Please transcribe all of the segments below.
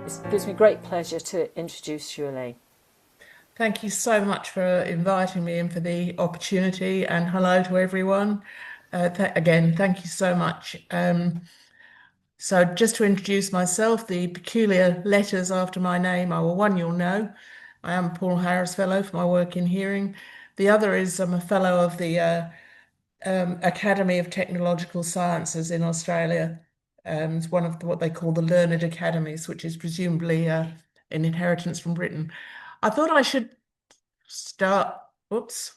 It gives me great pleasure to introduce you, Elaine. Thank you so much for inviting me and for the opportunity, and hello to everyone. Again, thank you so much. So just to introduce myself, the peculiar letters after my name are, well, one you'll know. I am a Paul Harris Fellow for my work in hearing. The other is I'm a fellow of the Academy of Technological Sciences in Australia. It's one of what they call the Learned Academies, which is presumably an inheritance from Britain. I thought I should start, whoops,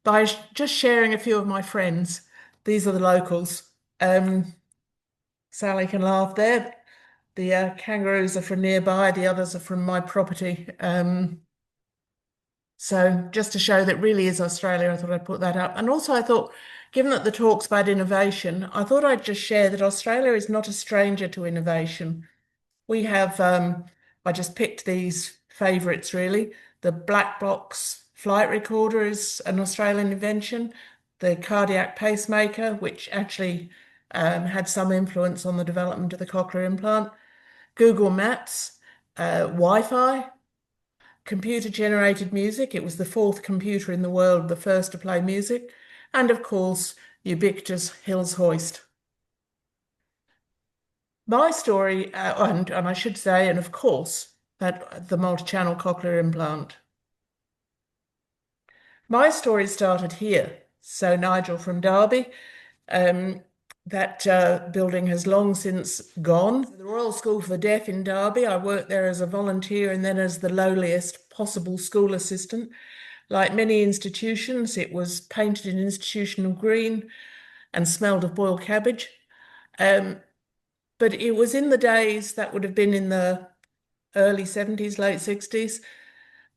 by just sharing a few of my friends. These are the locals. Um, Sally can laugh there. The kangaroos are from nearby, the others are from my property. So just to show that really is Australia, I thought I'd put that up. And also I thought, given that the talk's about innovation, I thought I'd just share that Australia is not a stranger to innovation. We have, I just picked these favourites really. The black box flight recorder is an Australian invention. The cardiac pacemaker, which actually had some influence on the development of the cochlear implant. Google Maps, Wi-Fi, computer-generated music. It was the fourth computer in the world, the first to play music. And of course, ubiquitous Hills hoist. My story, and I should say, and of course, that the multi-channel cochlear implant. My story started here. So Nigel from Derby, that building has long since gone. The Royal School for the Deaf in Derby, I worked there as a volunteer and then as the lowliest possible school assistant. Like many institutions, it was painted in institutional green and smelled of boiled cabbage. But it was in the days that would have been in the early 70s, late 60s.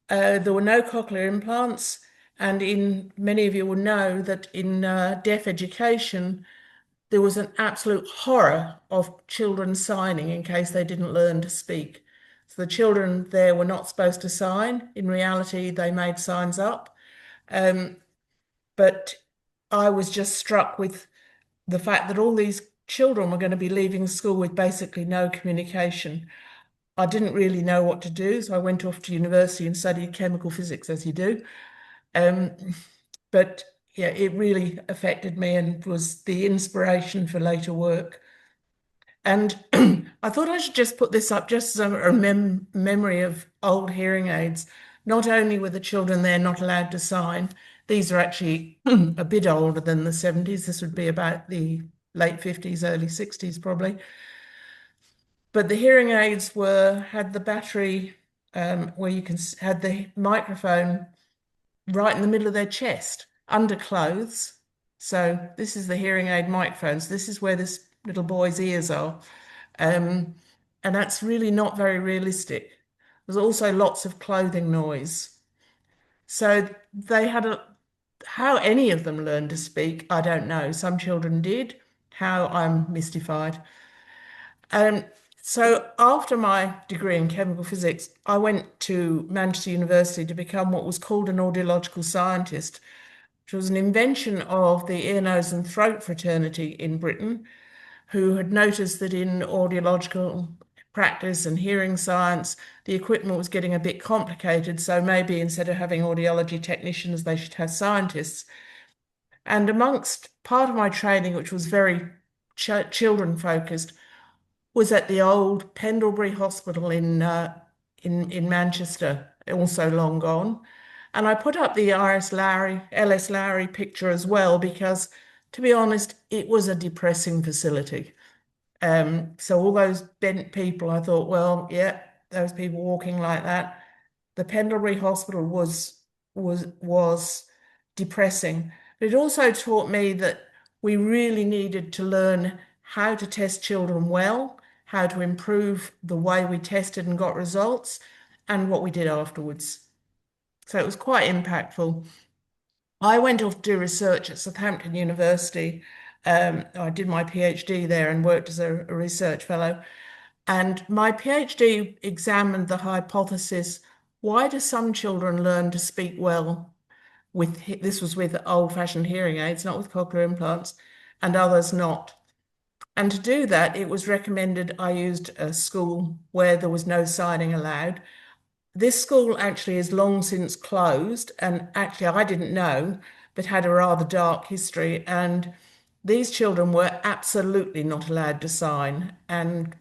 There were no cochlear implants. And many of you will know that in deaf education, there was an absolute horror of children signing in case they didn't learn to speak. So the children there were not supposed to sign. In reality, they made signs up. Um, but I was just struck with the fact that all these children were going to be leaving school with basically no communication. I didn't really know what to do, so I went off to university and studied chemical physics, as you do. Um, but yeah, it really affected me and was the inspiration for later work. And I thought I should just put this up just as a memory of old hearing aids. Not only were the children there not allowed to sign, these are actually a bit older than the 70s. This would be about the late 50s, early 60s, probably. But the hearing aids had the battery where you can had the microphone right in the middle of their chest, under clothes. So this is the hearing aid microphones. This is where this little boy's ears are. Um, and that's really not very realistic. There's also lots of clothing noise. So they had how any of them learned to speak, I don't know. Some children did. How, I'm mystified. Um, so after my degree in chemical physics, I went to Manchester University to become what was called an audiological scientist, which was an invention of the ear, nose, and throat fraternity in Britain, who had noticed that in audiological practice and hearing science, the equipment was getting a bit complicated. So maybe instead of having audiology technicians, they should have scientists. And amongst part of my training, which was very children focused, was at the old Pendlebury Hospital in Manchester, also long gone. And I put up the LS Lowry picture as well because, to be honest, it was a depressing facility. So all those bent people, I thought, well, yeah, those people walking like that. The Pendlebury Hospital was depressing. But it also taught me that we really needed to learn how to test children well, how to improve the way we tested and got results, and what we did afterwards. So it was quite impactful. I went off to do research at Southampton University. I did my PhD there and worked as a research fellow. And my PhD examined the hypothesis, why do some children learn to speak well this was with old-fashioned hearing aids, not with cochlear implants, and others not? And to do that, it was recommended I used a school where there was no signing allowed. This school actually is long since closed, and actually I didn't know, but had a rather dark history. And these children were absolutely not allowed to sign. And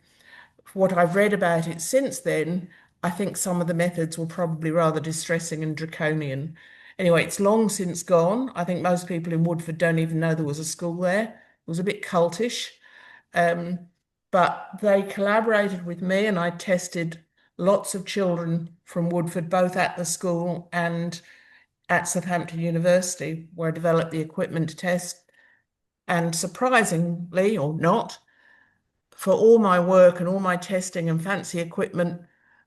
what I've read about it since then, I think some of the methods were probably rather distressing and draconian. Anyway, it's long since gone. I think most people in Woodford don't even know there was a school there. It was a bit cultish. Um, but they collaborated with me, and I tested lots of children from Woodford, both at the school and at Southampton University, where I developed the equipment to test. And surprisingly, or not, for all my work and all my testing and fancy equipment,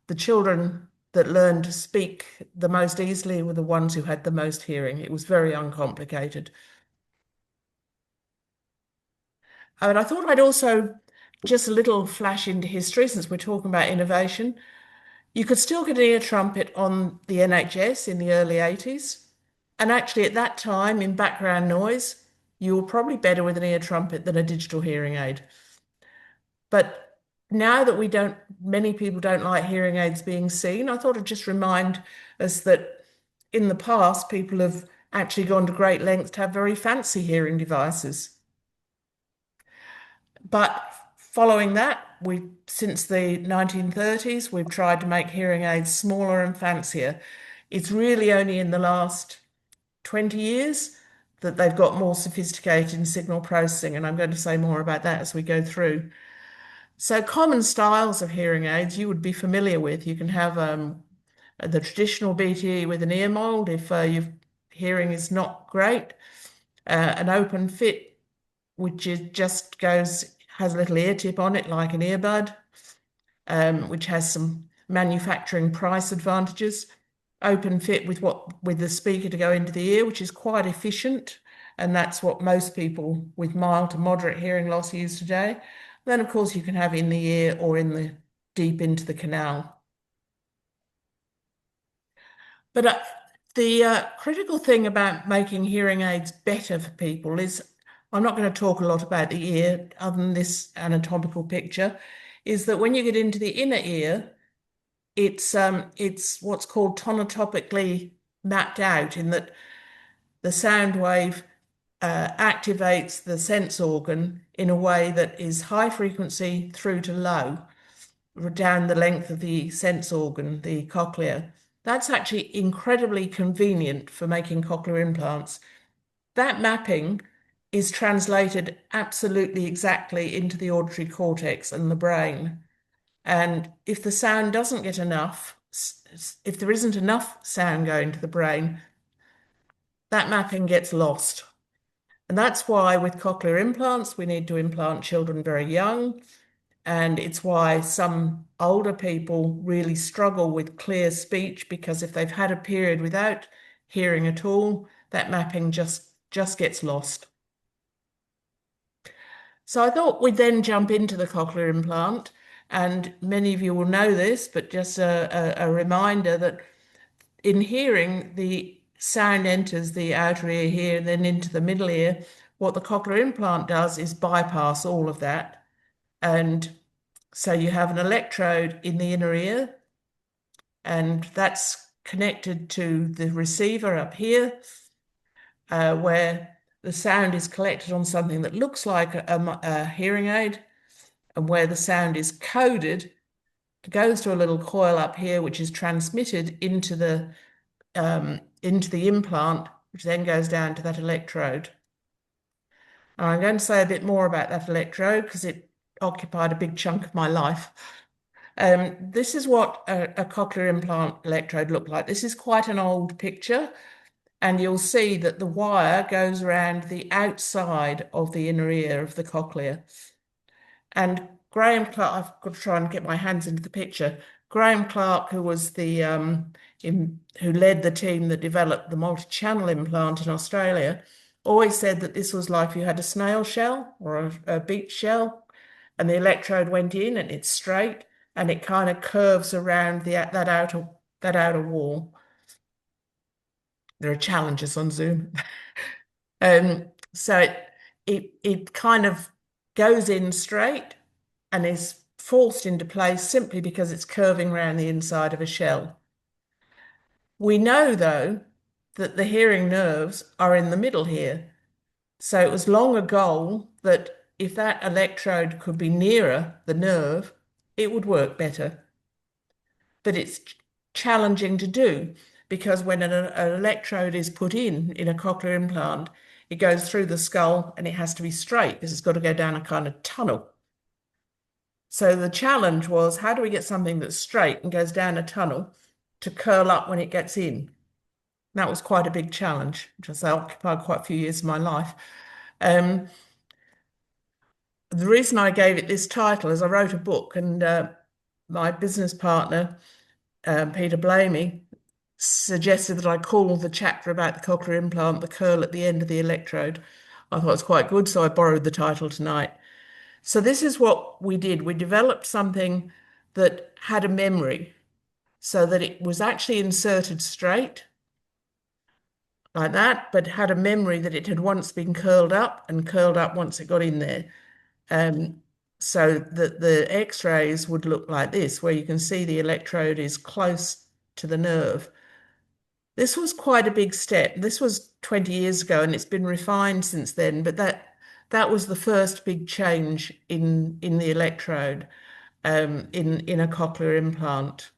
the children that learned to speak the most easily were the ones who had the most hearing. It was very uncomplicated. And I thought I'd also just a little flash into history since we're talking about innovation. You could still get an ear trumpet on the NHS in the early 80s. And actually, at that time, in background noise, you were probably better with an ear trumpet than a digital hearing aid. But now that many people don't like hearing aids being seen, I thought I'd just remind us that in the past, people have actually gone to great lengths to have very fancy hearing devices. But following that, since the 1930s, we've tried to make hearing aids smaller and fancier. It's really only in the last 20 years that they've got more sophisticated in signal processing, and I'm going to say more about that as we go through. So common styles of hearing aids you would be familiar with. You can have the traditional BTE with an ear mold if your hearing is not great, an open fit, which has a little ear tip on it like an earbud, which has some manufacturing price advantages. Open fit with the speaker to go into the ear, which is quite efficient, and that's what most people with mild to moderate hearing loss use today. Then, of course, you can have in the ear or deep into the canal. But the critical thing about making hearing aids better for people is, I'm not going to talk a lot about the ear other than this anatomical picture, is that when you get into the inner ear, it's what's called tonotopically mapped out, in that the sound wave activates the sense organ in a way that is high frequency through to low, down the length of the sense organ, the cochlea. That's actually incredibly convenient for making cochlear implants. That mapping is translated absolutely exactly into the auditory cortex and the brain. And if the sound doesn't get enough, if there isn't enough sound going to the brain, that mapping gets lost. And that's why with cochlear implants, we need to implant children very young. And it's why some older people really struggle with clear speech, because if they've had a period without hearing at all, that mapping just gets lost. So I thought we'd then jump into the cochlear implant. And many of you will know this, but just a reminder that in hearing, the sound enters the outer ear here and then into the middle ear. What the cochlear implant does is bypass all of that. And so you have an electrode in the inner ear, and that's connected to the receiver up here, where the sound is collected on something that looks like a hearing aid, and where the sound is coded, it goes to a little coil up here, which is transmitted into the implant, which then goes down to that electrode. And I'm going to say a bit more about that electrode because it occupied a big chunk of my life. This is what a cochlear implant electrode looked like. This is quite an old picture, and you'll see that the wire goes around the outside of the inner ear of the cochlea. And Graham Clark, I've got to try and get my hands into the picture. Graham Clark, who was who led the team that developed the multi-channel implant in Australia, always said that this was like if you had a snail shell or a beach shell, and the electrode went in and it's straight and it kind of curves around that outer wall. There are challenges on Zoom. So it kind of goes in straight and is forced into place simply because it's curving around the inside of a shell. We know, though, that the hearing nerves are in the middle here. So it was long a goal that if that electrode could be nearer the nerve, it would work better. But it's challenging to do because when an electrode is put in a cochlear implant, it goes through the skull and it has to be straight because it's got to go down a kind of tunnel. So the challenge was, how do we get something that's straight and goes down a tunnel to curl up when it gets in? That was quite a big challenge, which I occupied quite a few years of my life. The reason I gave it this title is I wrote a book, and my business partner, Peter Blamey, suggested that I call the chapter about the cochlear implant the curl at the end of the electrode. I thought it was quite good, so I borrowed the title tonight. So this is what we did. We developed something that had a memory so that it was actually inserted straight like that, but had a memory that it had once been curled up and curled up once it got in there. So that the X-rays would look like this, where you can see the electrode is close to the nerve. This was quite a big step. This was 20 years ago, and it's been refined since then, but that was the first big change in the electrode in a cochlear implant.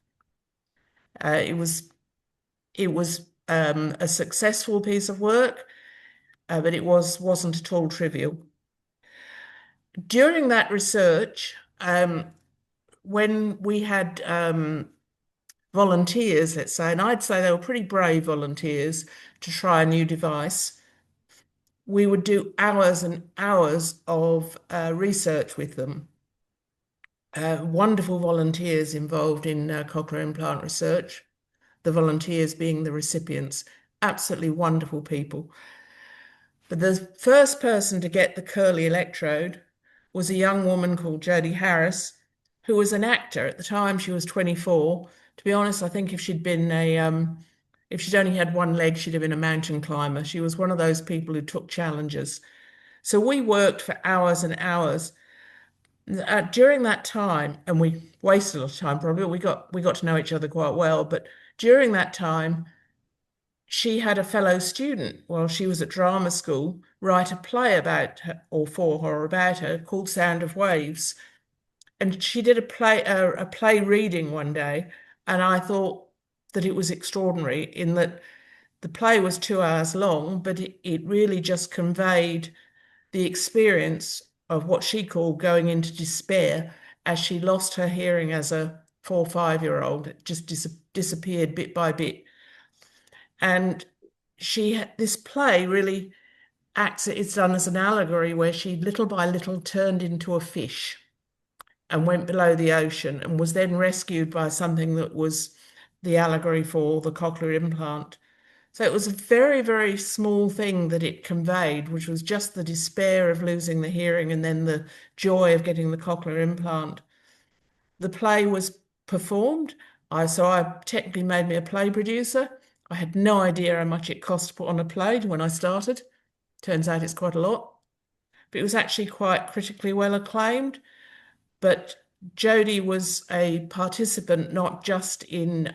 It was a successful piece of work, but it wasn't at all trivial. During that research, when we had volunteers, let's say, and I'd say they were pretty brave volunteers to try a new device, we would do hours and hours of research with them. Wonderful volunteers involved in cochlear implant research, the volunteers being the recipients, absolutely wonderful people. But the first person to get the curly electrode was a young woman called Jodie Harris, who was an actor. At the time, she was 24. To be honest, I think if she'd only had one leg, she'd have been a mountain climber. She was one of those people who took challenges. So we worked for hours and hours. During that time, and we wasted a lot of time probably, we got to know each other quite well, but during that time, she had a fellow student while she was at drama school write a play about her, or for her, or about her, called Sound of Waves. And she did a play reading one day, and I thought that it was extraordinary in that the play was 2 hours long, but it really just conveyed the experience of what she called going into despair as she lost her hearing as a 4 or 5-year-old. It just disappeared bit by bit. And this play really it's done as an allegory where she little by little turned into a fish and went below the ocean and was then rescued by something that was the allegory for the cochlear implant. So it was a very, very small thing that it conveyed, which was just the despair of losing the hearing and then the joy of getting the cochlear implant. The play was performed. So I technically made me a play producer. I had no idea how much it cost to put on a play when I started. Turns out it's quite a lot. But it was actually quite critically well acclaimed. But Jodie was a participant not just in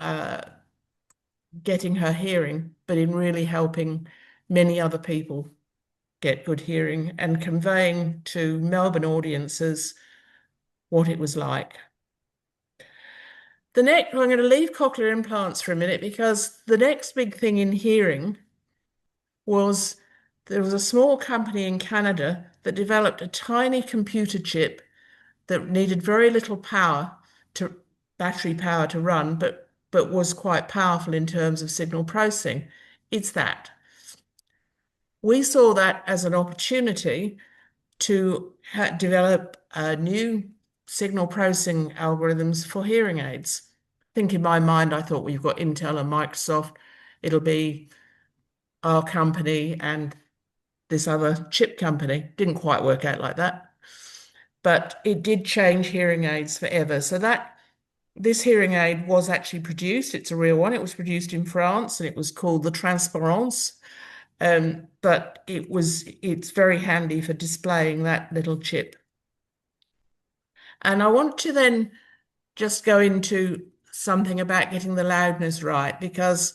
getting her hearing, but in really helping many other people get good hearing and conveying to Melbourne audiences what it was like. I'm going to leave cochlear implants for a minute because the next big thing in hearing was there was a small company in Canada that developed a tiny computer chip that needed very little battery power to run, but was quite powerful in terms of signal processing. It's that. We saw that as an opportunity to develop new signal processing algorithms for hearing aids. I think in my mind, I thought, well, you've got Intel and Microsoft. It'll be our company and this other chip company. Didn't quite work out like that. But it did change hearing aids forever. So this hearing aid was actually produced. It's a real one. It was produced in France and it was called the Transparence. But it's very handy for displaying that little chip And I want to then just go into something about getting the loudness right, because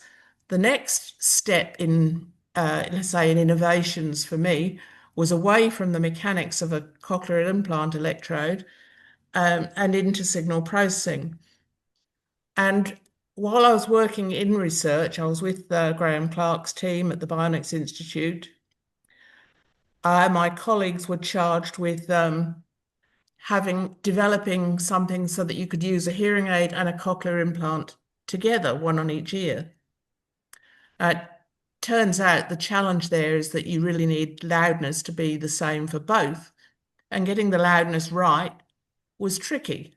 the next step in, let's say, in innovations for me was away from the mechanics of a cochlear implant electrode and into signal processing. And while I was working in research, I was with Graham Clark's team at the Bionics Institute. My colleagues were charged with developing something so that you could use a hearing aid and a cochlear implant together, one on each ear. Turns out the challenge there is that you really need loudness to be the same for both, and getting the loudness right was tricky.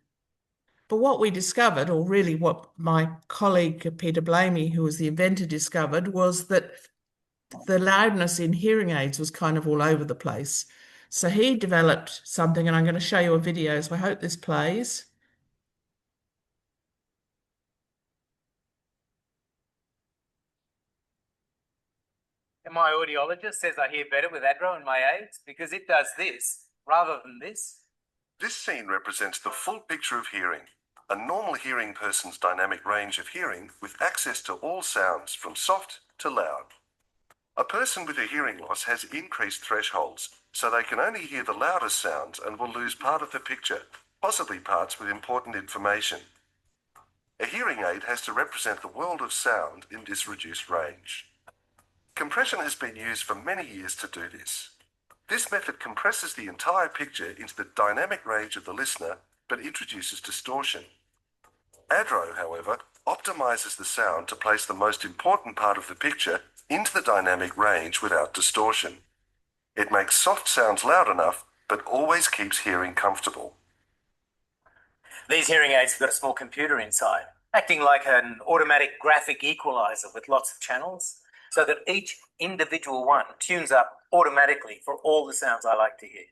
But what we discovered, or really what my colleague Peter Blamey, who was the inventor, discovered, was that the loudness in hearing aids was kind of all over the place. So he developed something, and I'm going to show you a video, so I hope this plays. And my audiologist says I hear better with HTRO in my aids because it does this rather than this. This scene represents the full picture of hearing, a normal hearing person's dynamic range of hearing with access to all sounds from soft to loud. A person with a hearing loss has increased thresholds, so they can only hear the loudest sounds and will lose part of the picture, possibly parts with important information. A hearing aid has to represent the world of sound in this reduced range. Compression has been used for many years to do this. This method compresses the entire picture into the dynamic range of the listener, but introduces distortion. HTRO, however, optimizes the sound to place the most important part of the picture into the dynamic range without distortion. It makes soft sounds loud enough, but always keeps hearing comfortable. These hearing aids have got a small computer inside, acting like an automatic graphic equalizer with lots of channels, so that each individual one tunes up automatically for all the sounds I like to hear.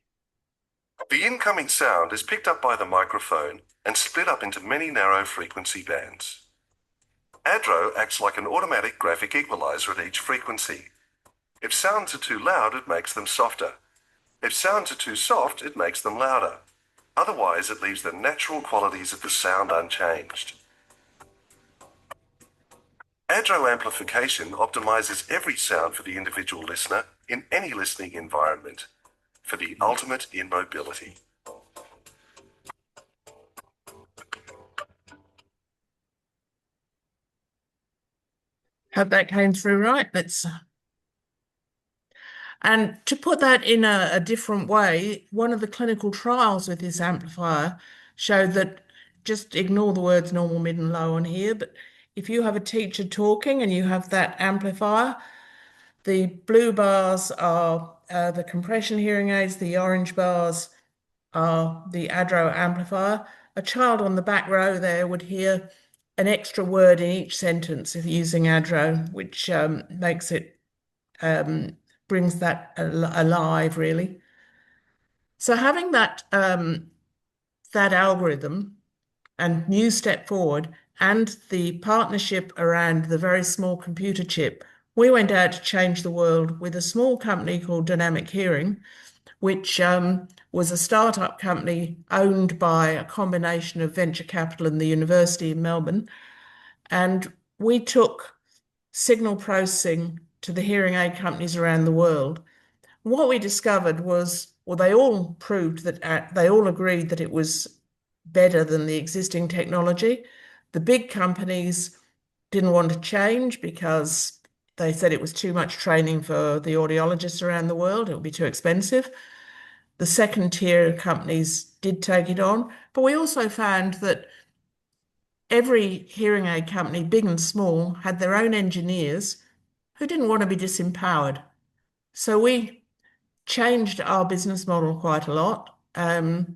The incoming sound is picked up by the microphone and split up into many narrow frequency bands. HTRO acts like an automatic graphic equalizer at each frequency. If sounds are too loud, it makes them softer. If sounds are too soft, it makes them louder. Otherwise, it leaves the natural qualities of the sound unchanged. HTRO amplification optimizes every sound for the individual listener in any listening environment, for the ultimate in mobility. Hope that came through right. And to put that in a different way, one of the clinical trials with this amplifier showed that, just ignore the words normal, mid, and low on here, but if you have a teacher talking and you have that amplifier, the blue bars are the compression hearing aids, the orange bars are the HTRO amplifier. A child on the back row there would hear an extra word in each sentence if using HTRO, which makes it brings that alive, really. So having that that algorithm and new step forward and the partnership around the very small computer chip, we went out to change the world with a small company called Dynamic Hearing, which was a startup company owned by a combination of venture capital and the University in Melbourne. And we took signal processing to the hearing aid companies around the world. What we discovered was, well, they all proved that they all agreed that it was better than the existing technology. The big companies didn't want to change because they said it was too much training for the audiologists around the world. It would be too expensive. The second tier companies did take it on, but we also found that every hearing aid company, big and small, had their own engineers who didn't want to be disempowered. So we changed our business model quite a lot. And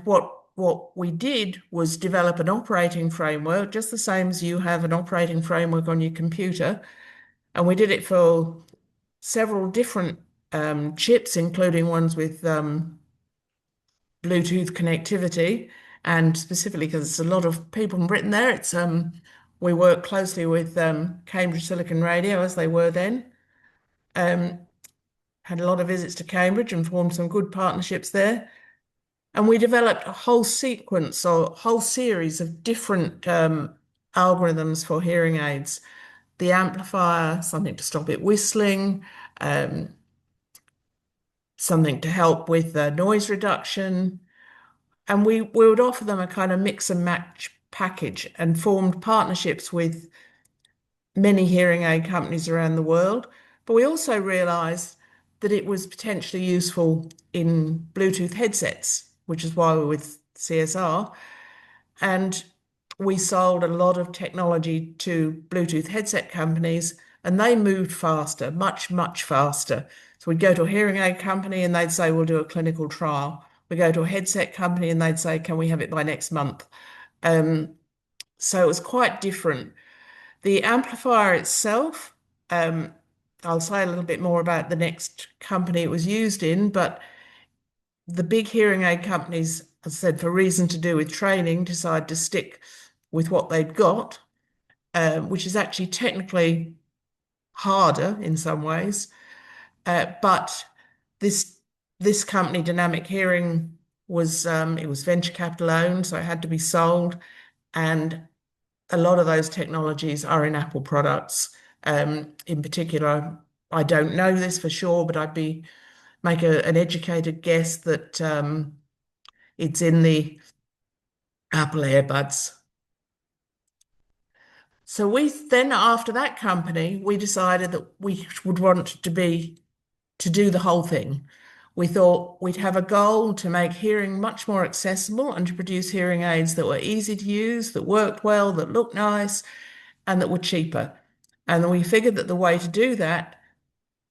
what we did was develop an operating framework, just the same as you have an operating framework on your computer. And we did it for several different chips, including ones with Bluetooth connectivity. And specifically because there's a lot of people in Britain there, we work closely with Cambridge Silicon Radio, as they were then. Had a lot of visits to Cambridge and formed some good partnerships there. And we developed a whole sequence or whole series of different algorithms for hearing aids. The amplifier, something to stop it whistling, um, something to help with noise reduction. And we would offer them a kind of mix and match package and formed partnerships with many hearing aid companies around the world. But we also realized that it was potentially useful in Bluetooth headsets, which is why we're with CSR. And we sold a lot of technology to Bluetooth headset companies, and they moved faster, much, much faster. So we'd go to a hearing aid company and they'd say, we'll do a clinical trial. We go to a headset company and they'd say, can we have it by next month? So it was quite different. The amplifier itself, I'll say a little bit more about the next company it was used in, but the big hearing aid companies, as I said, for reason to do with training, decide to stick with what they've got, which is actually technically harder in some ways. But this company, Dynamic Hearing, was it was venture capital owned, so it had to be sold, and a lot of those technologies are in Apple products. In particular, I don't know this for sure, but make an educated guess that it's in the Apple earbuds. So we then, after that company, we decided that we would want to do the whole thing. We thought we'd have a goal to make hearing much more accessible and to produce hearing aids that were easy to use, that worked well, that looked nice, and that were cheaper. And we figured that the way to do that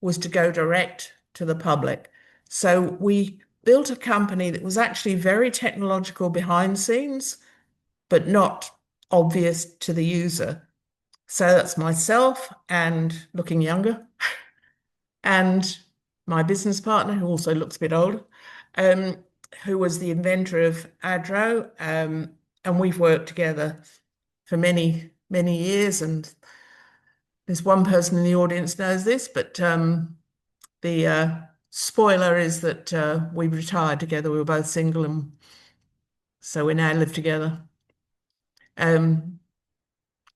was to go direct to the public. So we built a company that was actually very technological behind scenes, but not obvious to the user. So that's myself and looking younger, and my business partner, who also looks a bit older, who was the inventor of HTRO. And we've worked together for many, many years. And there's one person in the audience knows this, but the spoiler is that we retired together. We were both single, and so we now live together.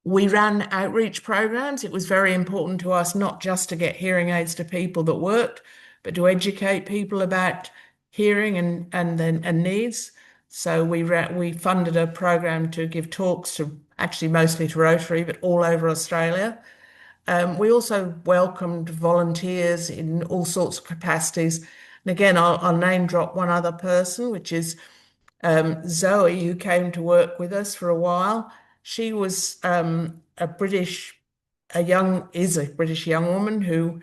We ran outreach programs. It was very important to us not just to get hearing aids to people that worked, but to educate people about hearing and needs. So we funded a program to give talks to actually mostly to Rotary, but all over Australia. We also welcomed volunteers in all sorts of capacities. And again, I'll name drop one other person, which is Zoe, who came to work with us for a while. She was a British young woman who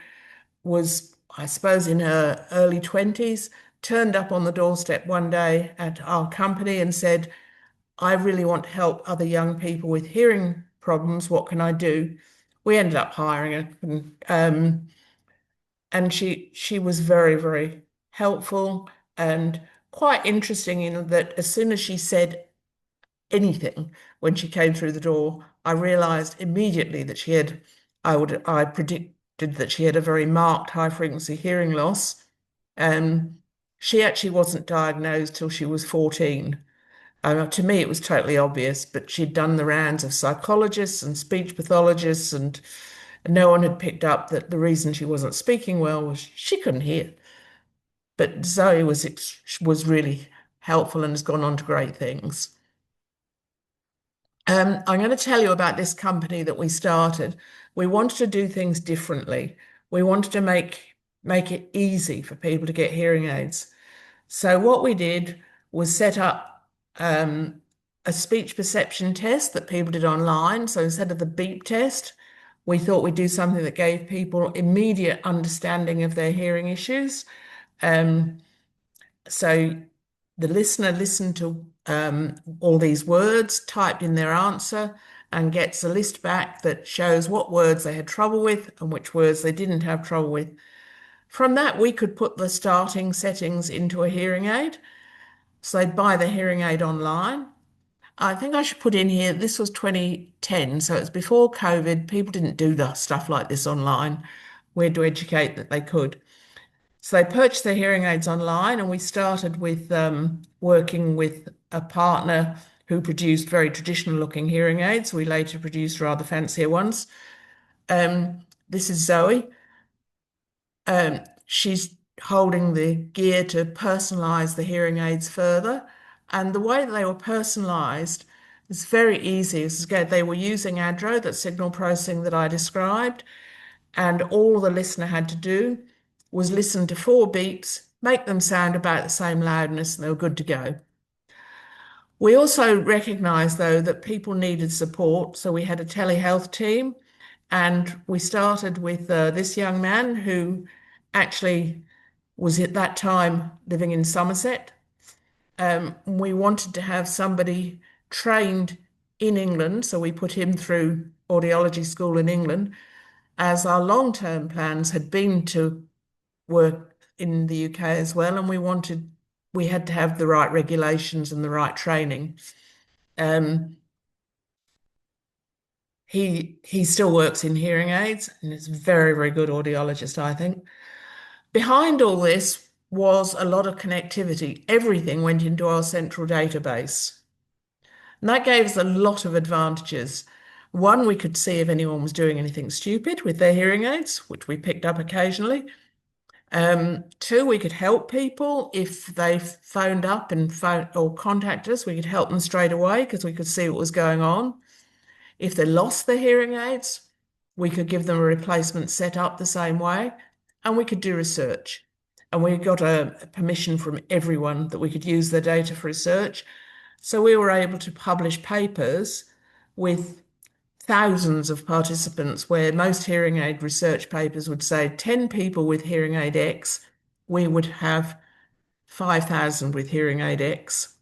was, I suppose, in her early 20s, turned up on the doorstep one day at our company and said, I really want to help other young people with hearing problems. What can I do? We ended up hiring her, and she was very, very helpful and quite interesting in that as soon as she said anything when she came through the door, I realized immediately that I predicted that she had a very marked high frequency hearing loss. And she actually wasn't diagnosed till she was 14. To me, it was totally obvious, but she'd done the rounds of psychologists and speech pathologists, and no one had picked up that the reason she wasn't speaking well was she couldn't hear. But Zoe was really helpful and has gone on to great things. I'm going to tell you about this company that we started. We wanted to do things differently. We wanted to make it easy for people to get hearing aids. So what we did was set up a speech perception test that people did online. So instead of the beep test, we thought we'd do something that gave people immediate understanding of their hearing issues. So the listener listened to all these words, typed in their answer, and gets a list back that shows what words they had trouble with and which words they didn't have trouble with. From that, we could put the starting settings into a hearing aid. So they'd buy the hearing aid online. I think I should put in here, this was 2010, so it's before COVID. People didn't do the stuff like this online. We had to educate that they could. So they purchased their hearing aids online, and we started with working with a partner who produced very traditional looking hearing aids. We later produced rather fancier ones. This is Zoe. She's holding the gear to personalize the hearing aids further. And the way that they were personalized is very easy. They were using HTRO, that signal processing that I described, and all the listener had to do was listen to 4 beeps, make them sound about the same loudness, and they were good to go. We also recognised, though, that people needed support, so we had a telehealth team, and we started with this young man who actually was at that time living in Somerset. We wanted to have somebody trained in England, so we put him through audiology school in England, as our long-term plans had been to work in the UK as well, and we had to have the right regulations and the right training. He still works in hearing aids and is a very, very good audiologist, I think. Behind all this was a lot of connectivity. Everything went into our central database. And that gave us a lot of advantages. One, we could see if anyone was doing anything stupid with their hearing aids, which we picked up occasionally. 2, we could help people if they phoned up and or contacted us. We could help them straight away because we could see what was going on. If they lost their hearing aids, we could give them a replacement set up the same way, and we could do research. And we got a permission from everyone that we could use their data for research. So we were able to publish papers with thousands of participants, where most hearing aid research papers would say 10 people with hearing aid X, we would have 5,000 with hearing aid X.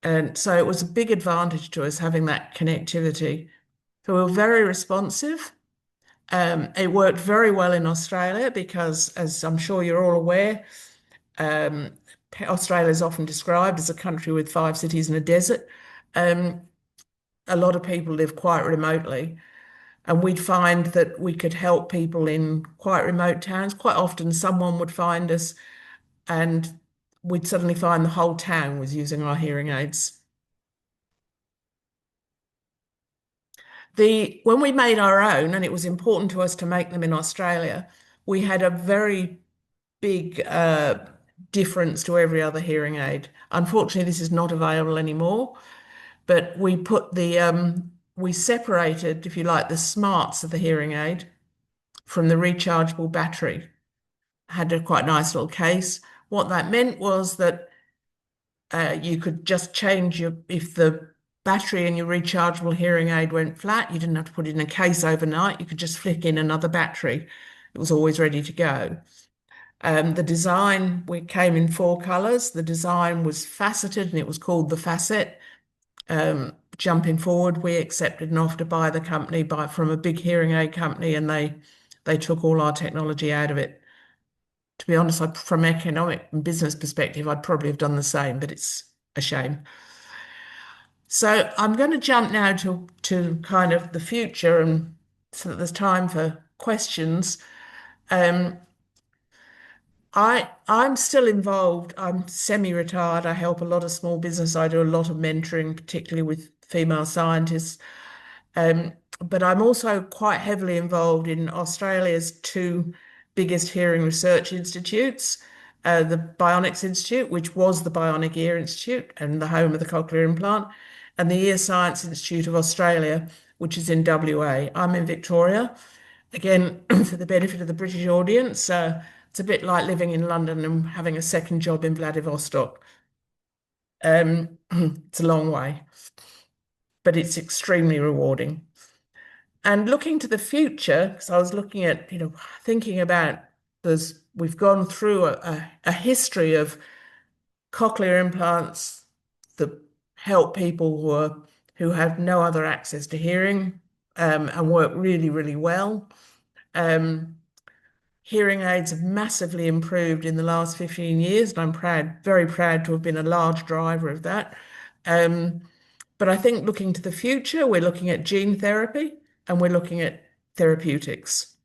And so it was a big advantage to us having that connectivity. So we were very responsive. It worked very well in Australia because, as I'm sure you're all aware, Australia is often described as a country with 5 cities and a desert. A lot of people live quite remotely, and we'd find that we could help people in quite remote towns. Quite often someone would find us and we'd suddenly find the whole town was using our hearing aids. When we made our own, and it was important to us to make them in Australia, we had a very big difference to every other hearing aid. Unfortunately, this is not available anymore, but we separated, if you like, the smarts of the hearing aid from the rechargeable battery. Had a quite nice little case. What that meant was that you could just change if the battery in your rechargeable hearing aid went flat, you didn't have to put it in a case overnight. You could just flick in another battery. It was always ready to go. The design, we came in 4 colours. The design was faceted and it was called the Facet. Jumping forward, we accepted an offer to buy the company from a big hearing aid company, and they took all our technology out of it. To be honest, from an economic and business perspective, I'd probably have done the same, but it's a shame. So I'm going to jump now to kind of the future, and so that there's time for questions. I'm still involved. I'm semi-retired. I help a lot of small business. I do a lot of mentoring, particularly with female scientists. But I'm also quite heavily involved in Australia's 2 biggest hearing research institutes, the Bionics Institute, which was the Bionic Ear Institute and the home of the cochlear implant, and the Ear Science Institute of Australia, which is in WA. I'm in Victoria. Again, for the benefit of the British audience, it's a bit like living in London and having a second job in Vladivostok. It's a long way, but it's extremely rewarding. And looking to the future, because I was looking at, thinking about we've gone through a history of cochlear implants that help people who have no other access to hearing, and work really, really well. Hearing aids have massively improved in the last 15 years, and I'm very proud to have been a large driver of that. But I think looking to the future, we're looking at gene therapy and we're looking at therapeutics.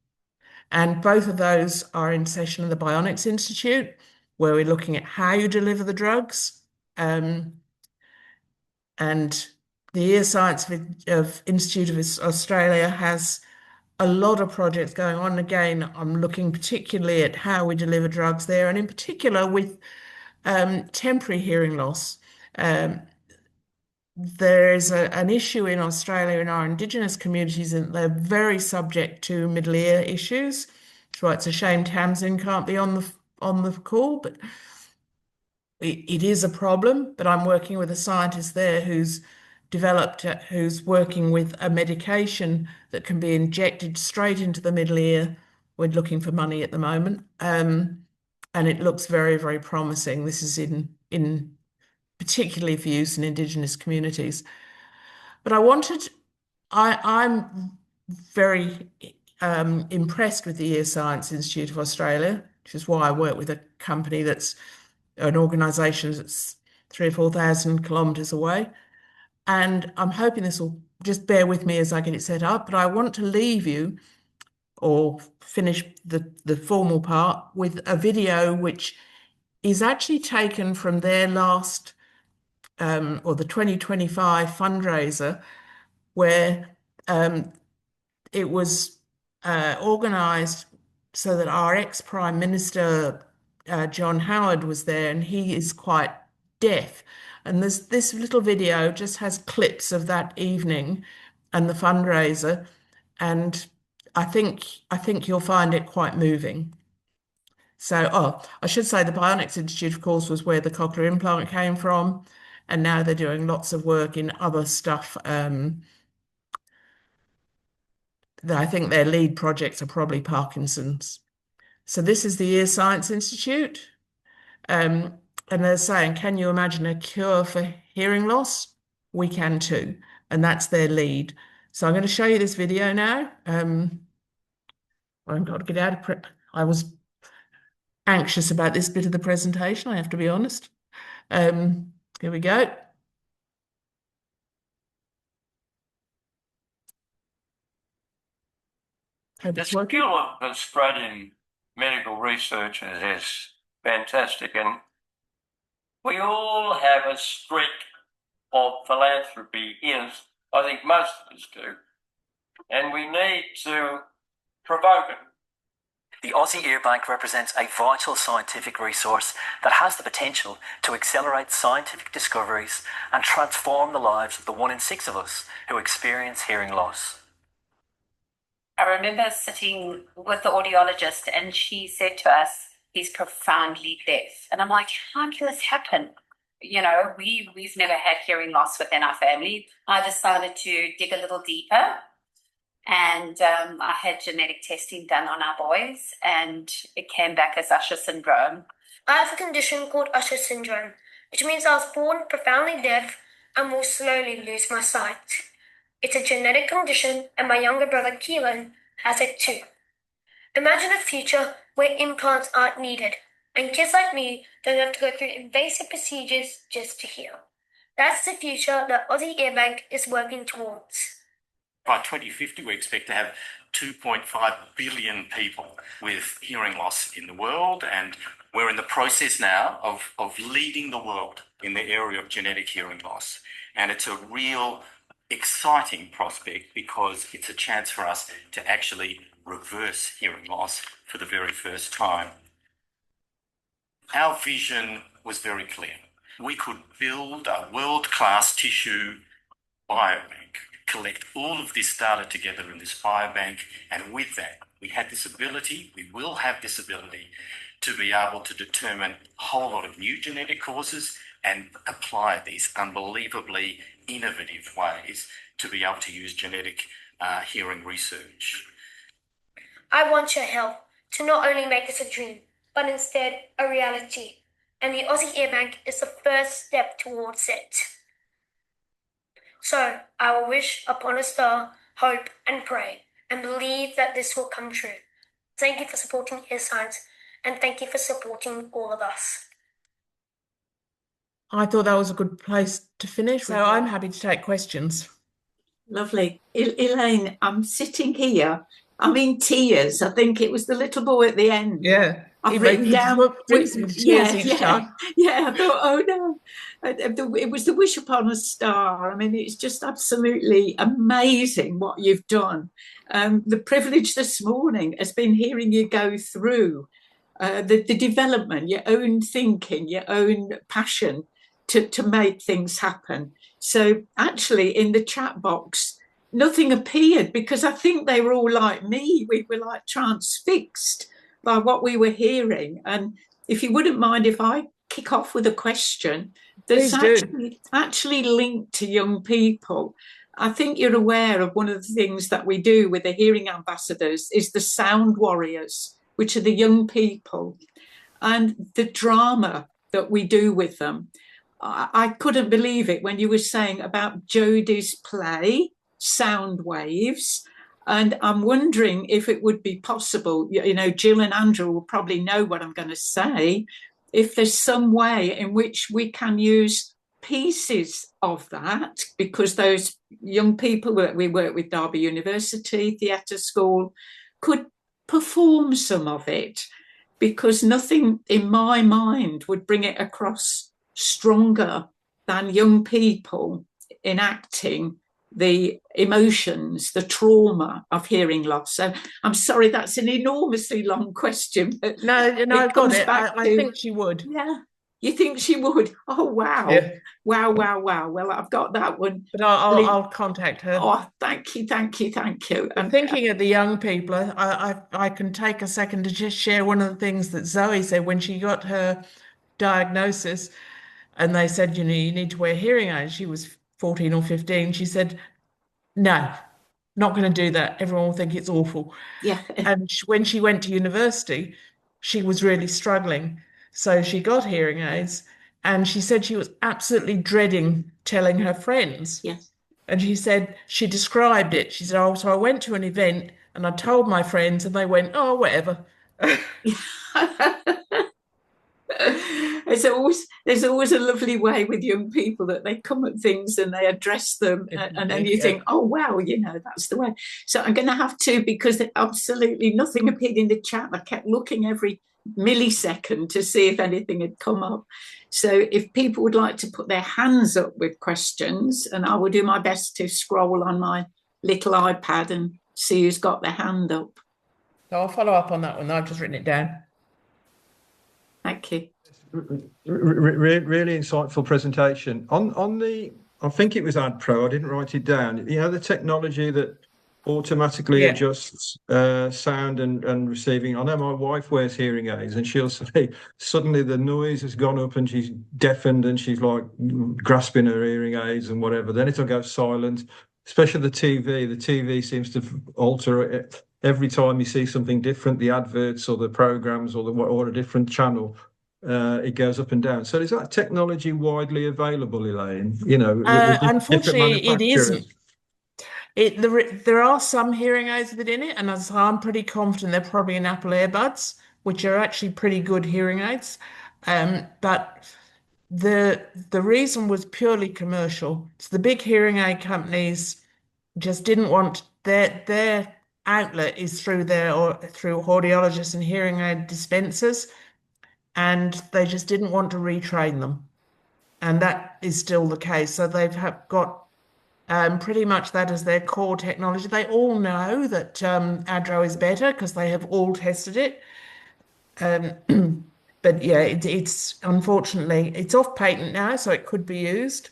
And both of those are in session in the Bionics Institute, where we're looking at how you deliver the drugs. And the Ear Science Institute of Australia has a lot of projects going on. Again, I'm looking particularly at how we deliver drugs there, and in particular with temporary hearing loss. There is an issue in Australia in our Indigenous communities, and they're very subject to middle ear issues. That's why it's a shame Tamsin can't be on the call, but it is a problem. But I'm working with a scientist there who's working with a medication that can be injected straight into the middle ear. We're looking for money at the moment, and it looks very, very promising. This is in particularly for use in Indigenous communities. But I'm very impressed with the Ear Science Institute of Australia, which is why I work with a company that's an organisation that's 3,000 or 4,000 kilometres away. And I'm hoping this will just bear with me as I get it set up, but I want to leave you or finish the formal part with a video which is actually taken from their last or the 2025 fundraiser, where it was organised so that our ex-Prime Minister, John Howard, was there, and he is quite deaf. And this little video just has clips of that evening and the fundraiser, and I think you'll find it quite moving. So, I should say the Bionics Institute, of course, was where the cochlear implant came from, and now they're doing lots of work in other stuff. I think their lead projects are probably Parkinson's. So this is the Ear Science Institute. And they're saying, can you imagine a cure for hearing loss? We can too. And that's their lead. So I'm going to show you this video now. I've got to get out of prep. I was anxious about this bit of the presentation, I have to be honest. Here we go. The skill of Australian medical research is fantastic, and we all have a streak of philanthropy in us. I think most of us do, and we need to provoke it. The Aussie Ear Bank represents a vital scientific resource that has the potential to accelerate scientific discoveries and transform the lives of the 1 in 6 of us who experience hearing loss. I remember sitting with the audiologist and she said to us, he's profoundly deaf. And I'm like, how can this happen? You know, we've never had hearing loss within our family. I decided to dig a little deeper, and I had genetic testing done on our boys, and it came back as Usher syndrome. I have a condition called Usher syndrome, which means I was born profoundly deaf and will slowly lose my sight. It's a genetic condition, and my younger brother Keelan has it too. Imagine a future where implants aren't needed, and kids like me don't have to go through invasive procedures just to hear. That's the future that Aussie Ear Bank is working towards. By 2050, we expect to have 2.5 billion people with hearing loss in the world, and we're in the process now of leading the world in the area of genetic hearing loss. And it's a real exciting prospect because it's a chance for us to actually reverse hearing loss for the very first time. Our vision was very clear. We could build a world-class tissue biobank, collect all of this data together in this biobank, and with that, we will have this ability to be able to determine a whole lot of new genetic causes and apply these unbelievably innovative ways to be able to use genetic hearing research. I want your help to not only make this a dream, but instead a reality. And the Aussie Ear Bank is the first step towards it. So I will wish upon a star, hope and pray, and believe that this will come true. Thank you for supporting Ear Science, and thank you for supporting all of us. I thought that was a good place to finish, so I'm happy to take questions. Lovely. Elaine, I'm sitting here I'm in tears. I think it was the little boy at the end. Yeah. I've written down, Brings me to tears each time. yeah. I thought, oh no, it was the wish upon a star. I mean, it's just absolutely amazing what you've done. The privilege this morning has been hearing you go through the development, your own thinking, your own passion to make things happen. So actually, in the chat box, nothing appeared because I think they were all like me. We were like transfixed by what we were hearing. And if you wouldn't mind if I kick off with a question that's actually linked to young people. I think you're aware of one of the things that we do with the hearing ambassadors is the sound warriors, which are the young people, and the drama that we do with them. I couldn't believe it when you were saying about Jodie's play, Sound Waves. And I'm wondering if it would be possible, Jill and Andrew will probably know what I'm going to say, if there's some way in which we can use pieces of that, because those young people that we work with, Derby University Theatre School, could perform some of it, because nothing in my mind would bring it across stronger than young people enacting the emotions, the trauma of hearing loss. So I'm sorry, that's an enormously long question. But no, I've got it. I think she would. Yeah. You think she would? Oh, wow. Yeah. Wow. Well, I've got that one. But I'll contact her. Oh, thank you. And thinking of the young people, I can take a second to just share one of the things that Zoe said when she got her diagnosis and they said, you need to wear hearing aids. She was 14 or 15. She said, no, not going to do that. Everyone will think it's awful. Yeah. And when she went to university, she was really struggling. So she got hearing aids and she said she was absolutely dreading telling her friends. Yes. And she said, she described it. She said, so I went to an event and I told my friends and they went, oh, whatever. There's always a lovely way with young people that they come at things and they address them, and then you think, oh wow, that's the way. So I'm going to have to, because absolutely nothing appeared in the chat. I kept looking every millisecond to see if anything had come up. So if people would like to put their hands up with questions, and I will do my best to scroll on my little iPad and see who's got their hand up. So I'll follow up on that one. I've just written it down. Thank you. Really insightful presentation. On the, I think it was HTRO, I didn't write it down. The technology that automatically adjusts sound and receiving. I know my wife wears hearing aids and she'll say suddenly the noise has gone up and she's deafened and she's like grasping her hearing aids and whatever. Then it'll go silent, especially the TV. The TV seems to alter it. Every time you see something different, the adverts or the programs or a different channel, it goes up and down. So is that technology widely available, Elaine? Unfortunately, it isn't. There are some hearing aids within it, and I'm pretty confident they're probably in Apple earbuds, which are actually pretty good hearing aids. But the reason was purely commercial. So the big hearing aid companies just didn't want their outlet is through through audiologists and hearing aid dispensers, and they just didn't want to retrain them, and that is still the case. So they've got pretty much that as their core technology. They all know that HTRO is better because they have all tested it. But yeah, it's unfortunately it's off patent now, so it could be used.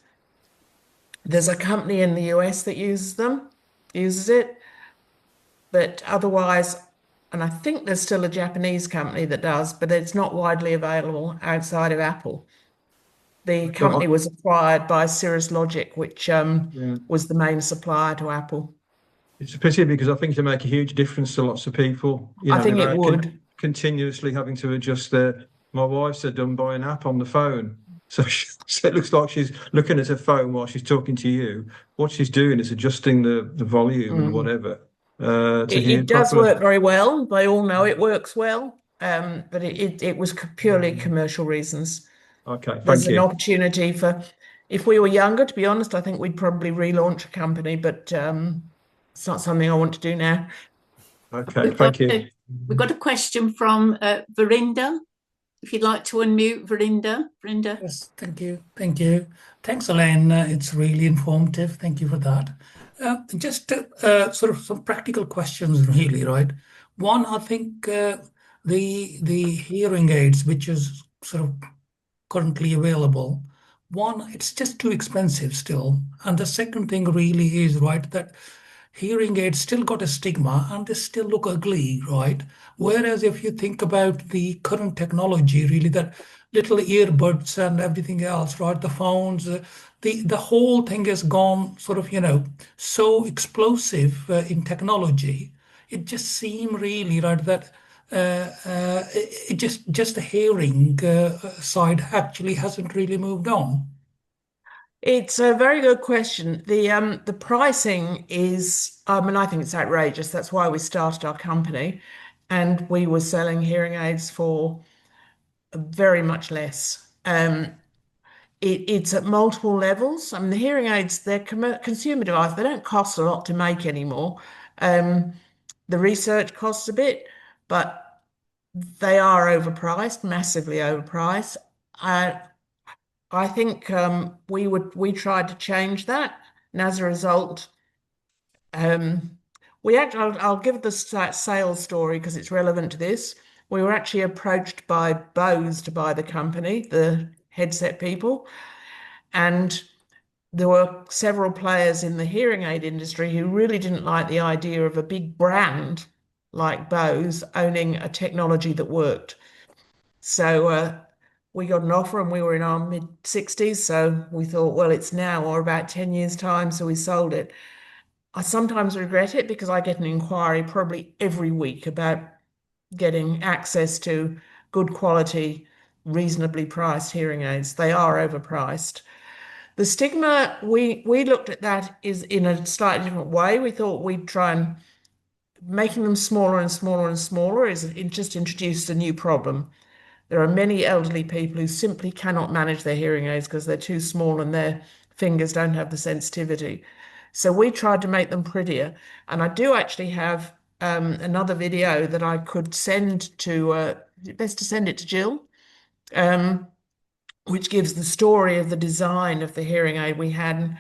There's a company in the US that uses it. But otherwise, and I think there's still a Japanese company that does, but it's not widely available outside of Apple. The company was acquired by Cirrus Logic, which was the main supplier to Apple. It's a pity because I think it make a huge difference to lots of people. I think it would. Continuously having to adjust my wife said done by an app on the phone. So it looks like she's looking at her phone while she's talking to you. What she's doing is adjusting the volume and whatever. It does work very well. They all know it works well, but it was purely commercial reasons. Okay, There's an opportunity if we were younger, to be honest, I think we'd probably relaunch a company, but it's not something I want to do now. Okay, thank you. We've got a question from Verinda. If you'd like to unmute, Verinda. Verinda. Yes, thank you. Thank you. Thanks, Elaine. It's really informative. Thank you for that. Just sort of some practical questions, really, right? One, I think the hearing aids, which is sort of currently available, one, it's just too expensive still. And the second thing really is, right, that hearing aids still got a stigma and they still look ugly, right? Whereas if you think about the current technology, really, that little earbuds and everything else, right? The phones, the whole thing has gone sort of, so explosive in technology. It just seemed really, right, that it just the hearing side actually hasn't really moved on. It's a very good question. The pricing is, and I think it's outrageous. That's why we started our company, and we were selling hearing aids for very much less. It's at multiple levels. I mean, the hearing aids, they're consumer device. They don't cost a lot to make anymore. The research costs a bit, but they are overpriced, massively overpriced. I think we tried to change that, and as a result, I'll give the sales story because it's relevant to this. We were actually approached by Bose to buy the company, the headset people, and there were several players in the hearing aid industry who really didn't like the idea of a big brand like Bose owning a technology that worked. So we got an offer and we were in our mid-60s. So we thought, well, it's now or about 10 years' time. So we sold it. I sometimes regret it because I get an inquiry probably every week about getting access to good quality, reasonably priced hearing aids. They are overpriced. The stigma, we looked at that is in a slightly different way. We thought we'd try and making them smaller and smaller and smaller it just introduced a new problem. There are many elderly people who simply cannot manage their hearing aids because they're too small and their fingers don't have the sensitivity. So we tried to make them prettier. And I do actually have another video that I could send to, best to send it to Jill, which gives the story of the design of the hearing aid we had.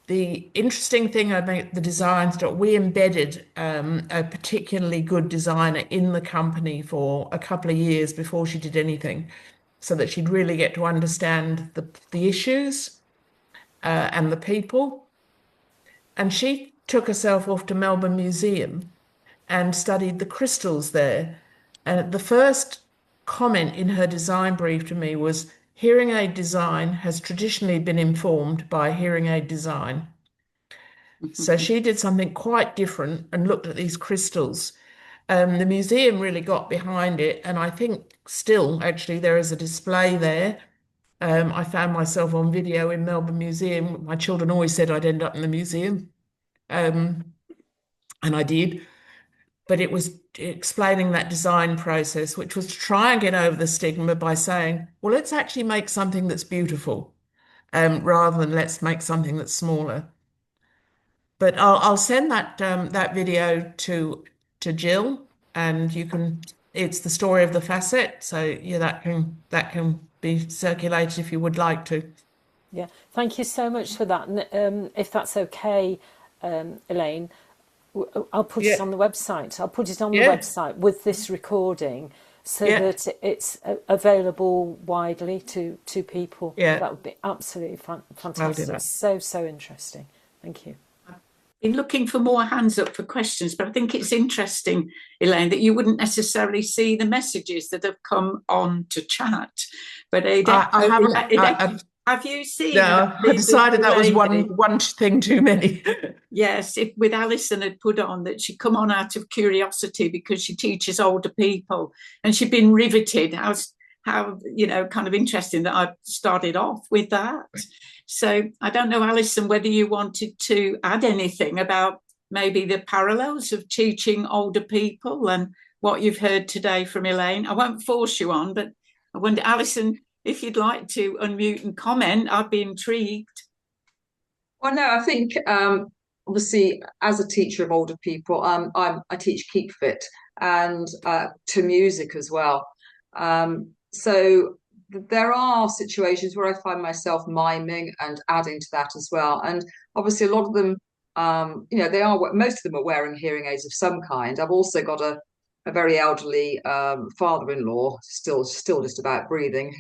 The interesting thing about the designs that we embedded a particularly good designer in the company for a couple of years before she did anything, so that she'd really get to understand the issues and the people. And she took herself off to Melbourne Museum and studied the crystals there. And the first comment in her design brief to me was, hearing aid design has traditionally been informed by hearing aid design. So she did something quite different and looked at these crystals. The museum really got behind it, and I think still, actually, there is a display there. I found myself on video in Melbourne Museum. My children always said I'd end up in the museum, and I did. But it was explaining that design process, which was to try and get over the stigma by saying, well, let's actually make something that's beautiful, rather than let's make something that's smaller. But I'll send that video to Jill, and you can. It's the story of the facet, so yeah, that can be circulated if you would like to. Yeah, thank you so much for that. And if that's okay, Elaine, I'll put it on the website. I'll put it on the website with this recording so that it's available widely to people. Yeah, that would be absolutely fantastic. So interesting. Thank you. Been looking for more hands up for questions, but I think it's interesting, Elaine, that you wouldn't necessarily see the messages that have come on to chat. But have you seen? No, I decided that was one thing too many. Yes, with Alison had put on that she'd come on out of curiosity because she teaches older people, and she'd been riveted. How kind of interesting that I started off with that. So I don't know, Alison, whether you wanted to add anything about maybe the parallels of teaching older people and what you've heard today from Elaine. I won't force you on, but I wonder, Alison, if you'd like to unmute and comment, I'd be intrigued. Well, no, I think obviously, as a teacher of older people, I teach Keep Fit and to music as well. So there are situations where I find myself miming and adding to that as well. And obviously, a lot of them, most of them are wearing hearing aids of some kind. I've also got a very elderly father-in-law, still just about breathing,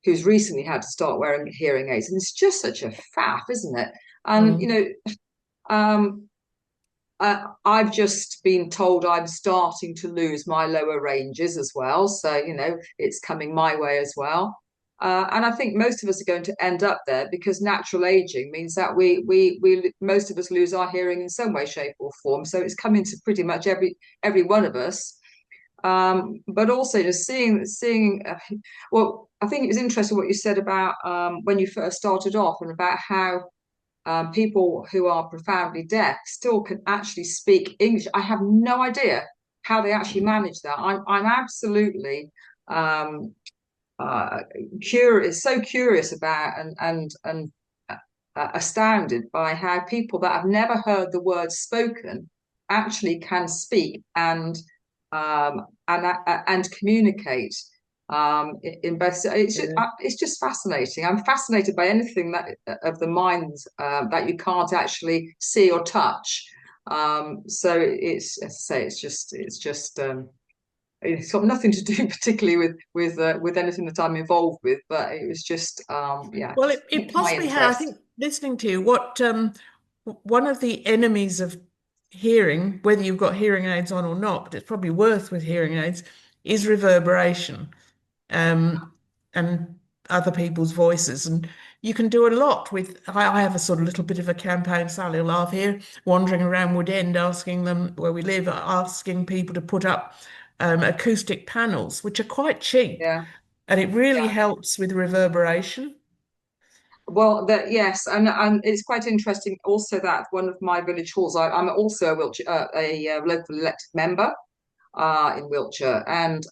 who's recently had to start wearing hearing aids, and it's just such a faff, isn't it? And I've just been told I'm starting to lose my lower ranges as well, so it's coming my way as well. And I think most of us are going to end up there because natural aging means that we most of us lose our hearing in some way, shape, or form. So it's coming to pretty much every one of us. But also just seeing well, I think it was interesting what you said about when you first started off and about how people who are profoundly deaf still can actually speak English. I have no idea how they actually manage that. I'm absolutely curious about and astounded by how people that have never heard the words spoken actually can speak and communicate in both. It's just fascinating. I'm fascinated by anything that of the mind that you can't actually see or touch. So it's, as I say, it's got nothing to do particularly with anything that I'm involved with, but it was just yeah. Well, it possibly had. I think listening to you, what one of the enemies of hearing, whether you've got hearing aids on or not, but it's probably worse with hearing aids, is reverberation, and other people's voices. And you can do a lot with. I have a sort of little bit of a campaign, Sally will laugh here, wandering around Wood End, asking them where we live, asking people to put up acoustic panels, which are quite cheap, and it really helps with reverberation. Well, yes, and it's quite interesting also that one of my village halls, I'm also a Wiltshire, a local elected member in Wiltshire, and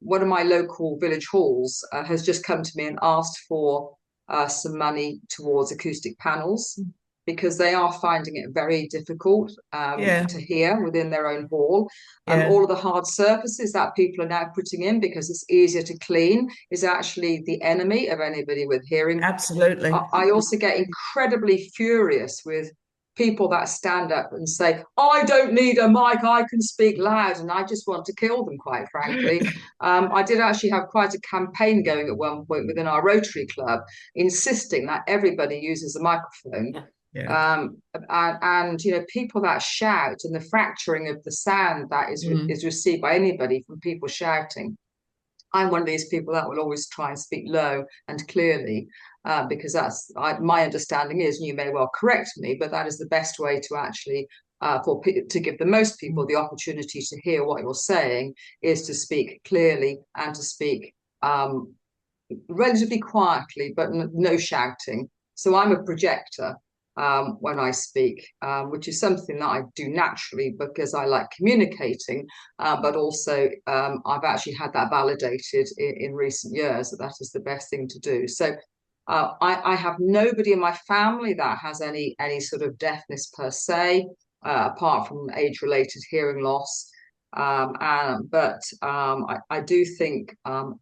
one of my local village halls has just come to me and asked for some money towards acoustic panels because they are finding it very difficult to hear within their own hall. All of the hard surfaces that people are now putting in because it's easier to clean is actually the enemy of anybody with hearing. Absolutely. I also get incredibly furious with people that stand up and say, I don't need a mic, I can speak loud, and I just want to kill them, quite frankly. I did actually have quite a campaign going at one point within our Rotary Club, insisting that everybody uses a microphone. And people that shout and the fracturing of the sound that is received by anybody from people shouting. I'm one of these people that will always try and speak low and clearly because that's my understanding is, and you may well correct me, but that is the best way to actually to give the most people the opportunity to hear what you're saying is to speak clearly and to speak relatively quietly, but no shouting. So I'm a projector when I speak, which is something that I do naturally because I like communicating, but also I've actually had that validated in recent years that is the best thing to do. So I have nobody in my family that has any sort of deafness per se, apart from age-related hearing loss. But I do think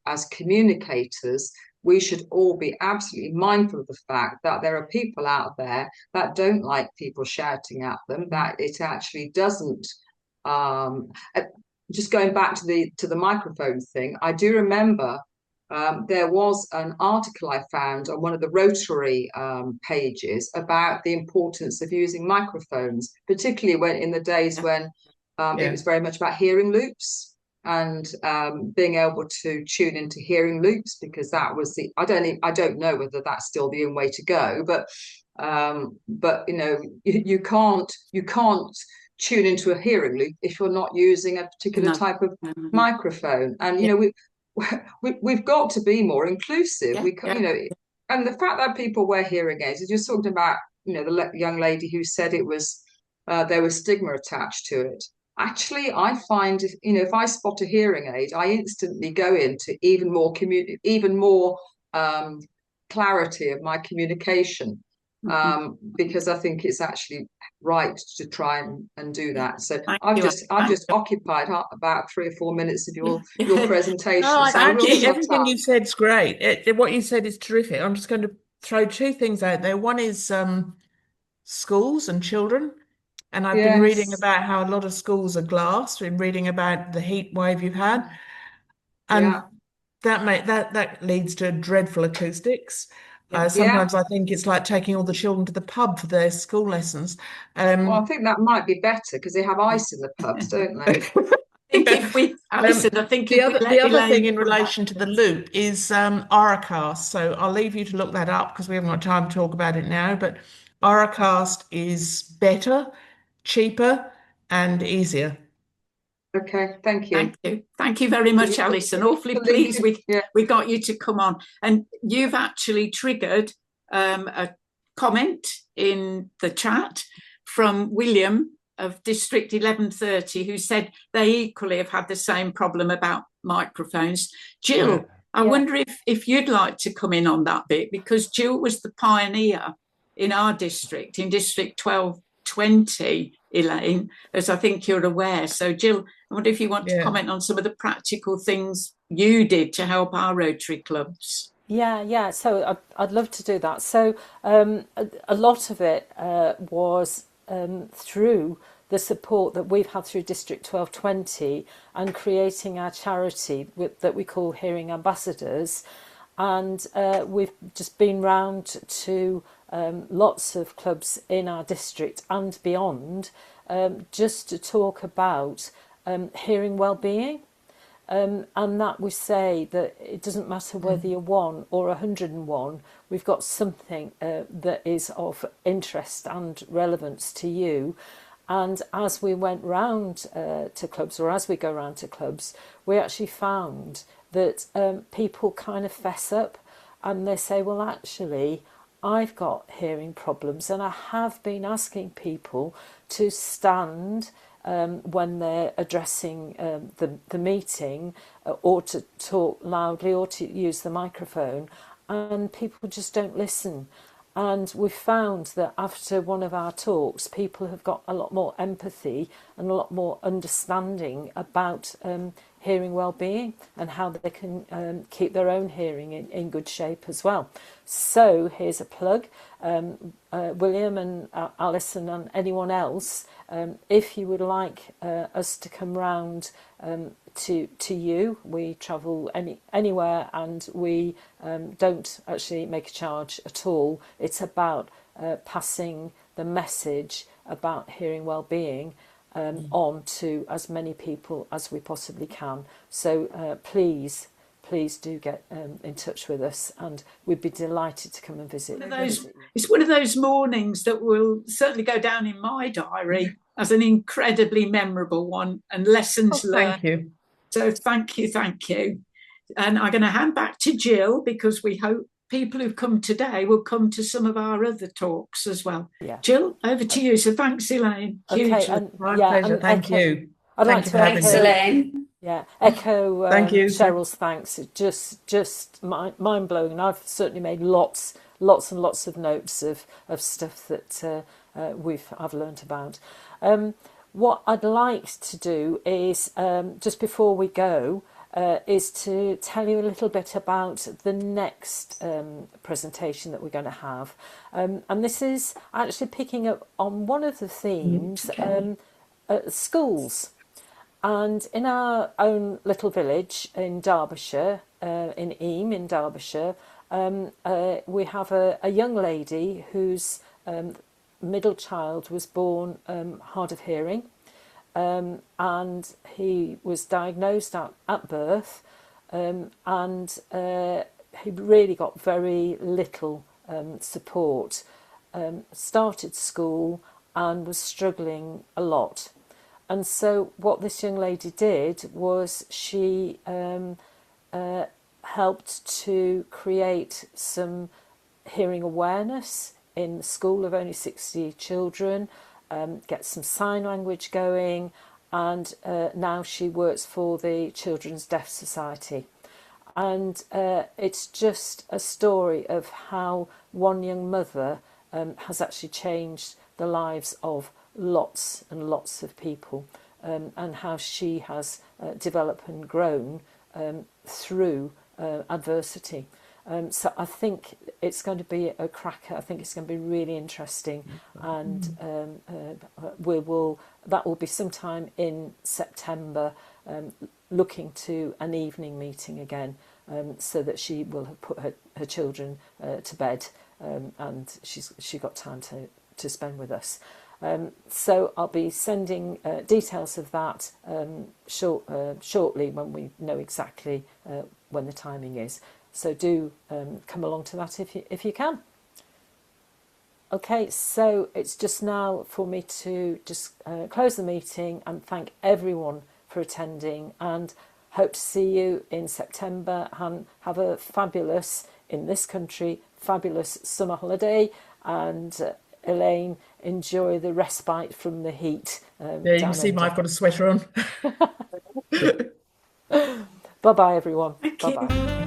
as communicators, we should all be absolutely mindful of the fact that there are people out there that don't like people shouting at them, that it actually doesn't. Just going back to the microphone thing, I do remember there was an article I found on one of the Rotary pages about the importance of using microphones, particularly when in the days when it was very much about hearing loops and being able to tune into hearing loops, because that was I don't know whether that's still the way to go, but you can't tune into a hearing loop if you're not using a particular type of microphone. And we've got to be more inclusive. And the fact that people wear hearing aids, you're talking about the young lady who said it was there was stigma attached to it. Actually, I find if I spot a hearing aid, I instantly go into even more clarity of my communication. because I think it's actually right to try and do that. So I've you. just occupied about 3 or 4 minutes of your presentation. Oh, So I will shut everything up. you said is great. What you said is terrific. I'm just going to throw two things out there. One is schools and children. And I've been reading about how a lot of schools are glass. Been reading about the heat wave you've had, and that leads to dreadful acoustics. Sometimes I think it's like taking all the children to the pub for their school lessons. Well, I think that might be better because they have ice in the pubs, don't they? The other thing in relation to the loop is Auracast. So I'll leave you to look that up because we haven't got time to talk about it now. But Auracast is better, cheaper, and easier. Okay, thank you. Thank you very much, Alison. Awfully pleased we got you to come on. And you've actually triggered a comment in the chat from William of District 1130, who said they equally have had the same problem about microphones. Jill, I wonder if you'd like to come in on that bit, because Jill was the pioneer in our district, in District 1220, Elaine, as I think you're aware. So Jill, I wonder if you want to comment on some of the practical things you did to help our Rotary clubs. Yeah. So I'd love to do that. So a lot of it was through the support that we've had through District 1220 and creating our charity that we call Hearing Ambassadors. And we've just been round to lots of clubs in our district and beyond, just to talk about hearing well-being. And that we say that it doesn't matter whether you're 1 or 101, we've got something that is of interest and relevance to you. And as we went round to clubs, or as we go round to clubs, we actually found that people kind of fess up and they say, well, actually, I've got hearing problems. And I have been asking people to stand when they're addressing the meeting, or to talk loudly, or to use the microphone, and people just don't listen. And we found that after one of our talks, people have got a lot more empathy and a lot more understanding about hearing well-being and how they can keep their own hearing in good shape as well. So here's a plug. William and Alison and anyone else, if you would like us to come round to you, we travel anywhere, and we don't actually make a charge at all. It's about passing the message about hearing well-being on to as many people as we possibly can. So please do get in touch with us, and we'd be delighted to come and visit. It's one of those mornings that will certainly go down in my diary as an incredibly memorable one, and lessons learned. Thank you. So thank you. And I'm going to hand back to Jill, because we hope people who've come today will come to some of our other talks as well. Jill, over to you. So thanks, Elaine. Okay, my pleasure. Thank you. I'd like to echo, thanks, Elaine. Echo Thank you. Cheryl's thanks. It's just mind-blowing. And I've certainly made lots and lots of notes of stuff that I've learnt about. What I'd like to do is, just before we go, is to tell you a little bit about the next presentation that we're going to have. And this is actually picking up on one of the themes, schools. And in our own little village in Derbyshire, in Eyam in Derbyshire, we have a young lady whose middle child was born hard of hearing, and he was diagnosed at birth, and he really got very little support, started school and was struggling a lot. And so what this young lady did was she helped to create some hearing awareness in the school of only 60 children, get some sign language going, and now she works for the Children's Deaf Society. And it's just a story of how one young mother has actually changed the lives of lots and lots of people, and how she has developed and grown through adversity. So I think it's going to be a cracker. I think it's going to be really interesting, and that will be sometime in September, looking to an evening meeting again, so that she will have put her children to bed, and she got time to spend with us. So I'll be sending details of that shortly, when we know exactly when the timing is. So do come along to that if you can. Okay, so it's just now for me to just close the meeting and thank everyone for attending, and hope to see you in September, and have a fabulous, in this country, fabulous summer holiday. And Elaine, enjoy the respite from the heat. Yeah, you can see I've got a sweater on. Bye-bye, everyone. Thank Bye-bye. you.